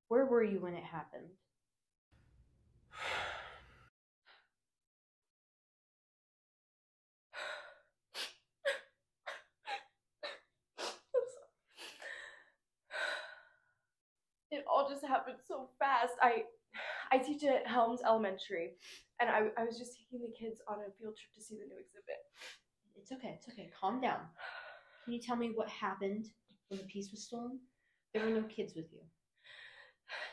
Where were you when it happened? It all just happened so fast. I teach at Helms Elementary, and I was just taking the kids on a field trip to see the new exhibit. It's okay, it's okay. Calm down. Can you tell me what happened when the piece was stolen? There were no kids with you.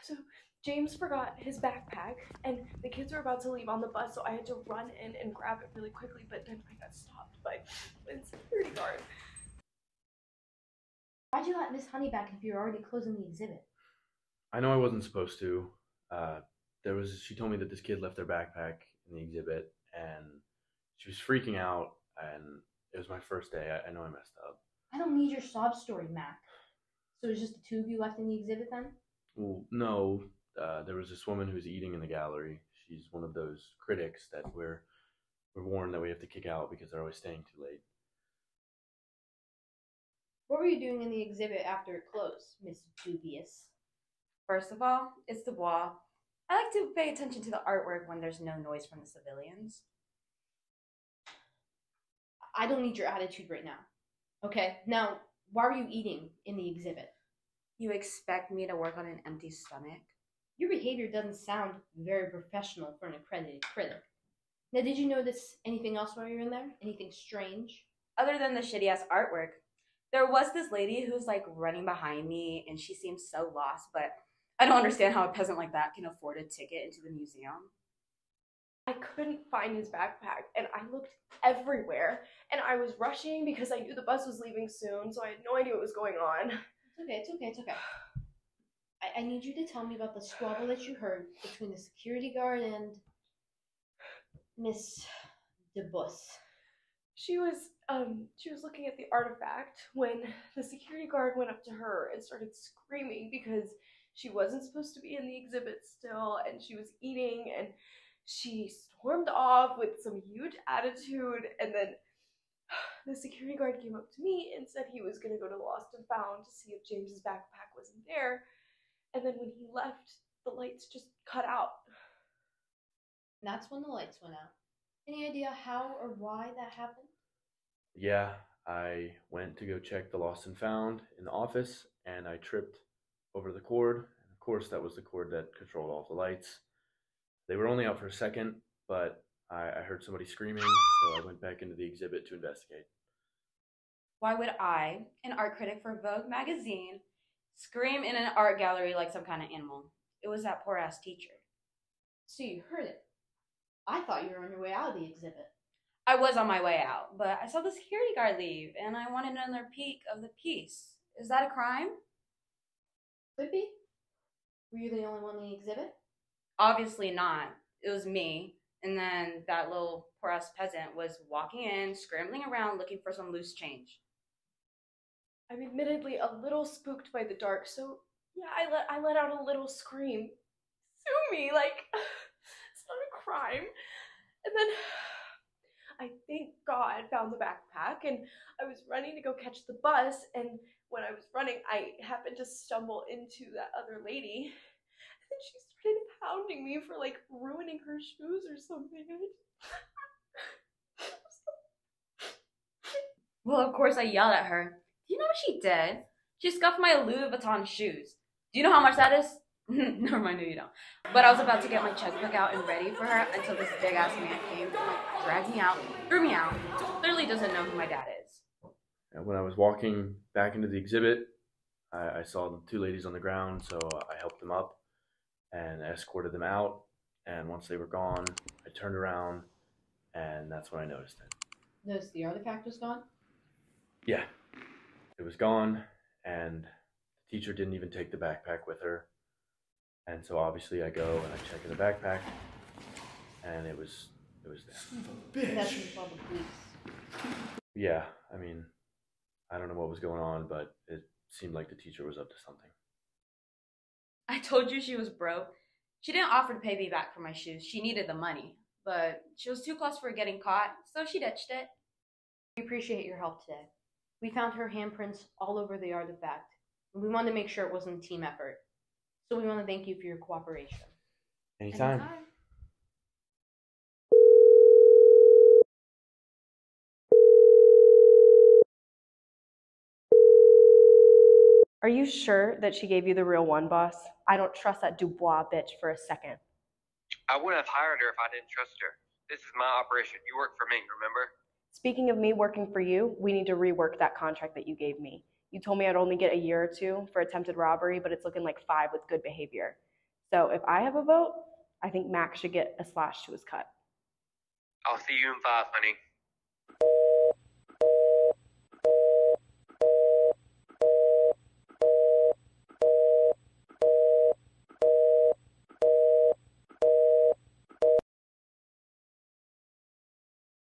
So James forgot his backpack, and the kids were about to leave on the bus, so I had to run in and grab it really quickly, but then I got stopped by a security guard. Why'd you let Miss Honey back if you were already closing the exhibit? I know I wasn't supposed to. She told me that this kid left their backpack in the exhibit, and she was freaking out, and it was my first day. I know I messed up. I don't need your sob story, Mac. So it was just the two of you left in the exhibit then? Well, no. There was this woman who was eating in the gallery. She's one of those critics that we're warned that we have to kick out because they're always staying too late. What were you doing in the exhibit after it closed, Miss Dubious? First of all, it's the wall. I like to pay attention to the artwork when there's no noise from the civilians. I don't need your attitude right now. Okay, now, why were you eating in the exhibit? You expect me to work on an empty stomach? Your behavior doesn't sound very professional for an accredited critic. Now, did you notice anything else while you were in there? Anything strange? Other than the shitty ass artwork, there was this lady who's like running behind me and she seems so lost, but I don't understand how a peasant like that can afford a ticket into the museum. I couldn't find his backpack, and I looked everywhere, and I was rushing because I knew the bus was leaving soon, so I had no idea what was going on. It's okay. I need you to tell me about the squabble that you heard between the security guard and Miss DeBus. She was looking at the artifact when the security guard went up to her and started screaming because she wasn't supposed to be in the exhibit still, and she was eating, and she stormed off with some huge attitude, and then the security guard came up to me and said he was going to go to Lost and Found to see if James's backpack wasn't there, and then when he left, the lights just cut out. And that's when the lights went out. Any idea how or why that happened? Yeah, I went to go check the lost and found in the office, and I tripped over the cord. And of course, that was the cord that controlled all of the lights. They were only out for a second, but I heard somebody screaming, so I went back into the exhibit to investigate. Why would I, an art critic for Vogue magazine, scream in an art gallery like some kind of animal? It was that poor ass teacher. So you heard it. I thought you were on your way out of the exhibit. I was on my way out, but I saw the security guard leave, and I wanted another peek of the piece. Is that a crime? Could be. Were you the only one in the exhibit? Obviously not. It was me, and then that little poor ass peasant was walking in, scrambling around looking for some loose change. I'm admittedly a little spooked by the dark, so yeah, I let out a little scream. Sue me, like, it's not a crime. And then I thank God found the backpack, and I was running to go catch the bus, and when I was running, I happened to stumble into that other lady, and then she started pounding me for like ruining her shoes or something. Well, of course I yelled at her. Do you know what she did? She scuffed my Louis Vuitton shoes. Do you know how much that is? Never mind, no you don't. But I was about to get my checkbook out and ready for her until this big ass man came and like dragged me out, threw me out. Clearly doesn't know who my dad is. And when I was walking back into the exhibit, I saw the two ladies on the ground, so I helped them up and escorted them out. And once they were gone, I turned around, and that's when I noticed it. Noticed the artifact was gone? Yeah, it was gone, and the teacher didn't even take the backpack with her. And so obviously I go and I check in the backpack, and it was there. Son of a bitch. That's when you call the police. Yeah, I mean, I don't know what was going on, but it seemed like the teacher was up to something. I told you she was broke. She didn't offer to pay me back for my shoes. She needed the money, but she was too close for getting caught, so she ditched it. We appreciate your help today. We found her handprints all over the artifact, and we wanted to make sure it wasn't a team effort. So we want to thank you for your cooperation. Anytime. Are you sure that she gave you the real one, boss? I don't trust that Dubois bitch for a second. I wouldn't have hired her if I didn't trust her. This is my operation. You work for me, remember? Speaking of me working for you, we need to rework that contract that you gave me. You told me I'd only get a year or 2 for attempted robbery, but it's looking like 5 with good behavior. So if I have a vote, I think Max should get a slash to his cut. I'll see you in 5, honey.